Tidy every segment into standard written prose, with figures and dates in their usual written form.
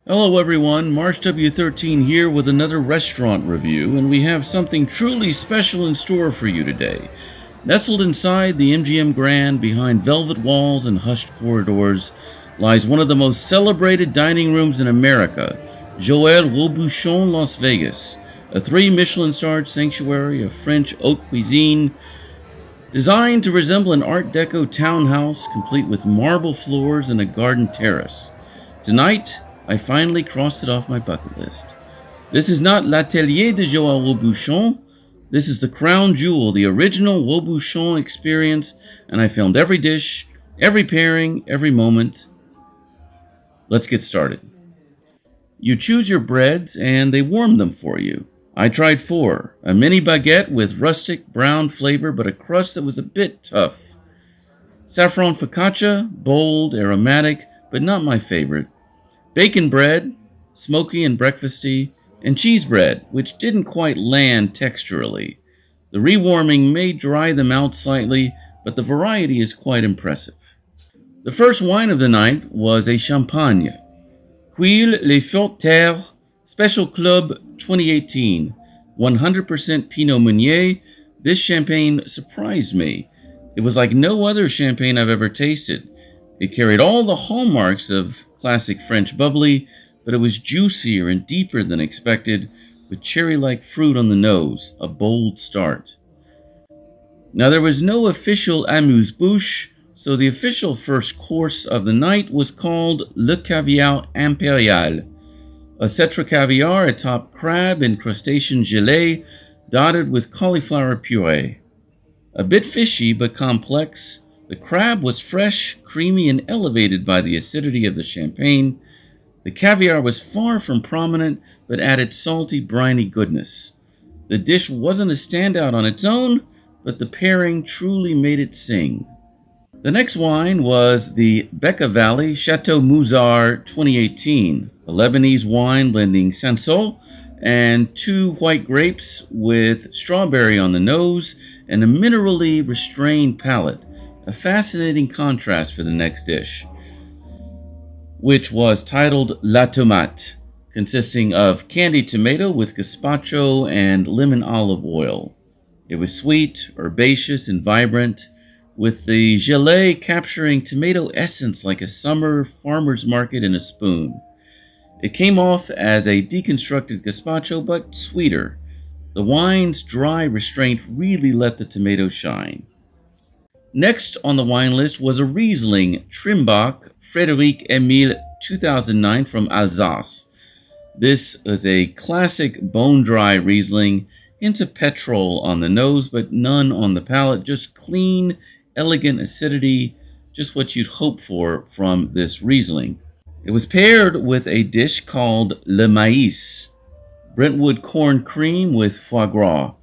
Hello everyone, March W13 here with another restaurant review, and we have something truly special in store for you today. Nestled inside the MGM Grand, behind velvet walls and hushed corridors, lies one of the most celebrated dining rooms in America, Joël Robuchon, Las Vegas, a 3 Michelin-starred sanctuary of French haute cuisine designed to resemble an Art Deco townhouse complete with marble floors and a garden terrace. Tonight, I finally crossed it off my bucket list. This is not L'Atelier de Joël Robuchon. This is the crown jewel, the original Robuchon experience, and I filmed every dish, every pairing, every moment. Let's get started. You choose your breads, and they warm them for you. I tried 4, a mini baguette with rustic brown flavor but a crust that was a bit tough. Saffron focaccia, bold, aromatic, but not my favorite. Bacon bread, smoky and breakfasty, and cheese bread, which didn't quite land texturally. The rewarming may dry them out slightly, but the variety is quite impressive. The first wine of the night was a champagne, Cuisine les Fortes Terres Special Club 2018, 100% Pinot Meunier. This champagne surprised me. It was like no other champagne I've ever tasted. It carried all the hallmarks of classic French bubbly, but it was juicier and deeper than expected, with cherry-like fruit on the nose, a bold start. Now, there was no official amuse-bouche, so the official first course of the night was called Le Caviar Impérial, a cetra caviar atop crab and crustacean gelée dotted with cauliflower puree. A bit fishy but complex, the crab was fresh, creamy, and elevated by the acidity of the champagne. The caviar was far from prominent, but added salty, briny goodness. The dish wasn't a standout on its own, but the pairing truly made it sing. The next wine was the Bekaa Valley Chateau Mouzar 2018, a Lebanese wine blending Cinsault and 2 white grapes with strawberry on the nose and a minerally restrained palate, a fascinating contrast for the next dish, which was titled La Tomate, consisting of candied tomato with gazpacho and lemon olive oil. It was sweet, herbaceous, and vibrant, with the gelée capturing tomato essence like a summer farmer's market in a spoon. It came off as a deconstructed gazpacho, but sweeter. The wine's dry restraint really let the tomato shine. Next on the wine list was a Riesling Trimbach Frédéric Emile 2009 from Alsace. This is a classic bone-dry Riesling, hints of petrol on the nose, but none on the palate, just clean, elegant acidity, just what you'd hope for from this Riesling. It was paired with a dish called Le Maïs, Brentwood corn cream with foie gras.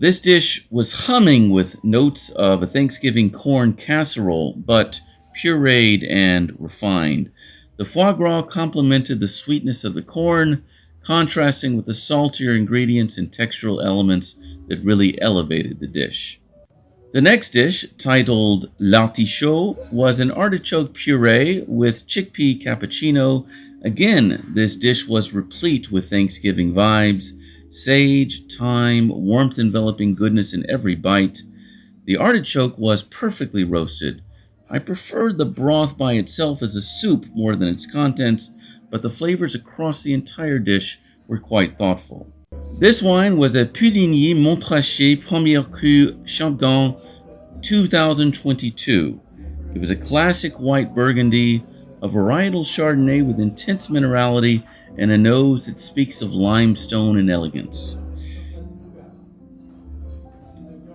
This dish was humming with notes of a Thanksgiving corn casserole, but pureed and refined. The foie gras complemented the sweetness of the corn, contrasting with the saltier ingredients and textural elements that really elevated the dish. The next dish, titled L'artichaut, was an artichoke puree with chickpea cappuccino. Again, this dish was replete with Thanksgiving vibes, sage, thyme, warmth enveloping goodness in every bite. The artichoke was perfectly roasted. I preferred the broth by itself as a soup more than its contents, but the flavors across the entire dish were quite thoughtful. This wine was a Puligny Montrachet Premier Cru Champagne 2022. It was a classic white Burgundy, a varietal Chardonnay with intense minerality and a nose that speaks of limestone and elegance.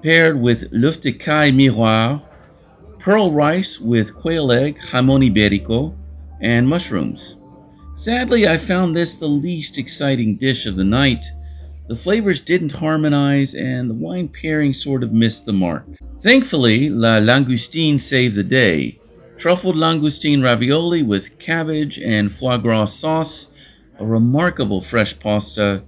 Paired with l'œuf de caille miroir, pearl rice with quail egg, jamon ibérico, and mushrooms. Sadly, I found this the least exciting dish of the night. The flavors didn't harmonize, and the wine pairing sort of missed the mark. Thankfully, La Langoustine saved the day. Truffled langoustine ravioli with cabbage and foie gras sauce, a remarkable fresh pasta,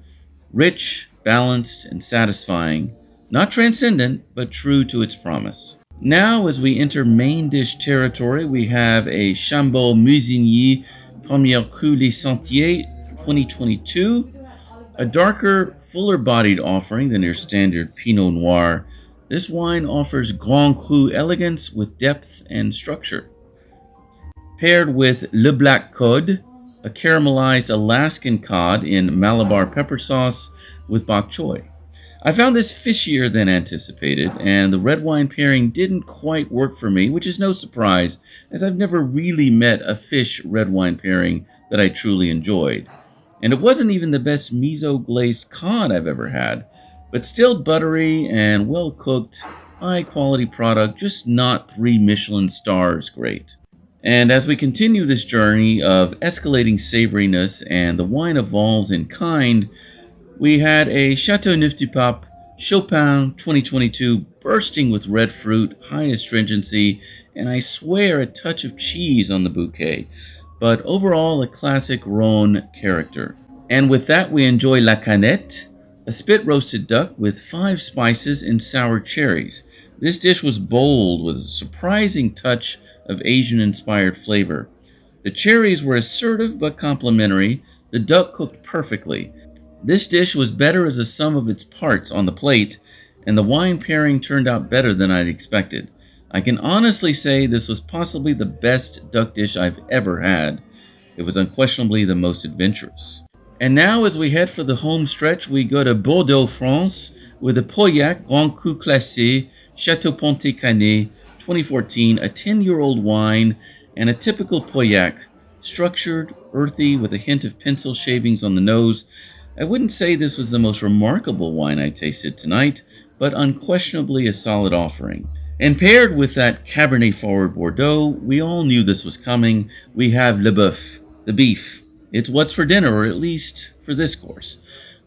rich, balanced, and satisfying. Not transcendent, but true to its promise. Now, as we enter main dish territory, we have a Chambolle Musigny Premier Cru Les Sentiers 2022, a darker, fuller-bodied offering than your standard Pinot Noir. This wine offers Grand Cru elegance with depth and structure. Paired with Le Black Cod, a caramelized Alaskan cod in Malabar pepper sauce with bok choy. I found this fishier than anticipated, and the red wine pairing didn't quite work for me, which is no surprise, as I've never really met a fish red wine pairing that I truly enjoyed. And it wasn't even the best miso glazed cod I've ever had, but still buttery and well cooked, high quality product, just not 3 Michelin stars great. And as we continue this journey of escalating savoriness and the wine evolves in kind, we had a Châteauneuf-du-Pape Chopin 2022 bursting with red fruit, high astringency, and I swear a touch of cheese on the bouquet, but overall a classic Rhône character. And with that we enjoy La Canette, a spit roasted duck with 5 spices and sour cherries. This dish was bold with a surprising touch of Asian-inspired flavor. The cherries were assertive but complimentary. The duck cooked perfectly. This dish was better as a sum of its parts on the plate, and the wine pairing turned out better than I'd expected. I can honestly say this was possibly the best duck dish I've ever had. It was unquestionably the most adventurous. And now as we head for the home stretch, we go to Bordeaux, France, with a Pauillac Grand Cru Classé Chateau Pontet Canet 2014, a 10-year-old wine, and a typical Pauillac, structured, earthy, with a hint of pencil shavings on the nose. I wouldn't say this was the most remarkable wine I tasted tonight, but unquestionably a solid offering. And paired with that Cabernet Forward Bordeaux, we all knew this was coming. We have Le Boeuf, the beef. It's what's for dinner, or at least for this course.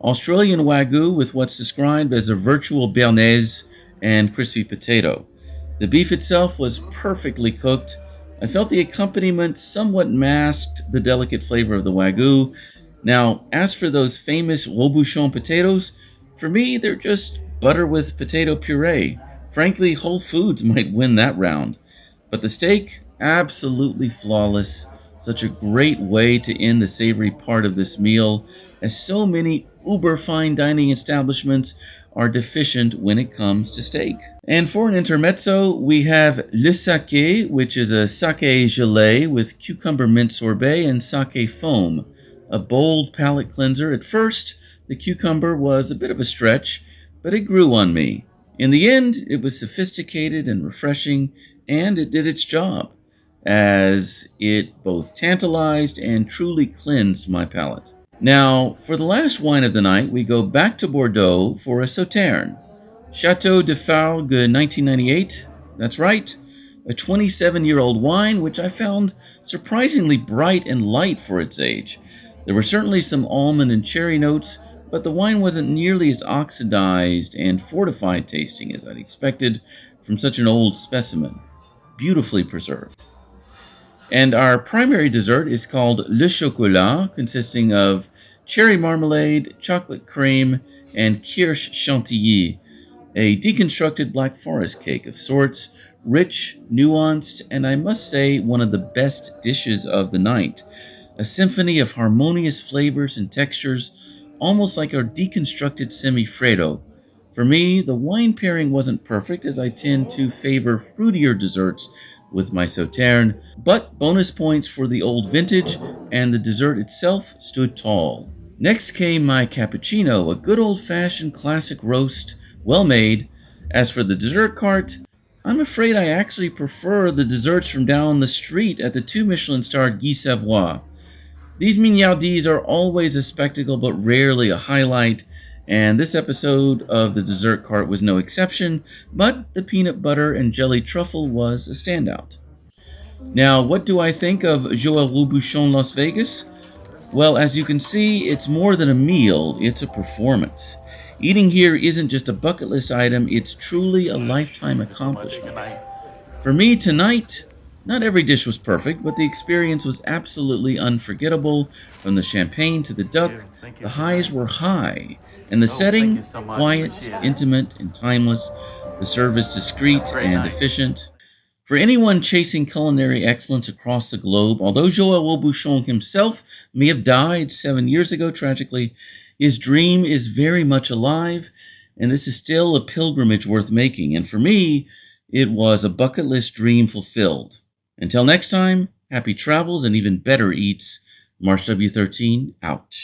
Australian Wagyu with what's described as a virtual béarnaise and crispy potato. The beef itself was perfectly cooked. I felt the accompaniment somewhat masked the delicate flavor of the Wagyu. Now, as for those famous Robuchon potatoes, for me, they're just butter with potato puree. Frankly, Whole Foods might win that round. But the steak, absolutely flawless. Such a great way to end the savory part of this meal, as so many uber fine dining establishments are deficient when it comes to steak. And for an intermezzo, we have Le Sake, which is a sake gelée with cucumber mint sorbet and sake foam. A bold palate cleanser. At first, the cucumber was a bit of a stretch, but it grew on me. In the end, it was sophisticated and refreshing, and it did its job, as it both tantalized and truly cleansed my palate. Now, for the last wine of the night, we go back to Bordeaux for a Sauterne. Chateau de Fargue 1998, that's right, a 27-year-old wine which I found surprisingly bright and light for its age. There were certainly some almond and cherry notes, but the wine wasn't nearly as oxidized and fortified tasting as I'd expected from such an old specimen. Beautifully preserved. And our primary dessert is called Le Chocolat, consisting of cherry marmalade, chocolate cream, and kirsch chantilly, a deconstructed Black Forest cake of sorts, rich, nuanced, and I must say one of the best dishes of the night. A symphony of harmonious flavors and textures, almost like our deconstructed semi-freddo. For me, the wine pairing wasn't perfect, as I tend to favor fruitier desserts with my Sauterne, but bonus points for the old vintage, and the dessert itself stood tall. Next came my cappuccino, a good old-fashioned classic roast, well made. As for the dessert cart, I'm afraid I actually prefer the desserts from down the street at the 2 Michelin-starred Guy Savoy. These mignardises are always a spectacle but rarely a highlight, and this episode of the dessert cart was no exception, but the peanut butter and jelly truffle was a standout. Now, what do I think of Joël Robuchon Las Vegas? Well, as you can see, it's more than a meal, it's a performance. Eating here isn't just a bucket list item, it's truly a lifetime accomplishment. For me tonight, not every dish was perfect, but the experience was absolutely unforgettable. From the champagne to the duck, the highs were high, and the setting, quiet, intimate, and timeless. The service discreet and efficient. For anyone chasing culinary excellence across the globe, although Joël Robuchon himself may have died 7 years ago tragically, his dream is very much alive, and this is still a pilgrimage worth making. And for me, it was a bucket list dream fulfilled. Until next time, happy travels and even better eats. March W13 out.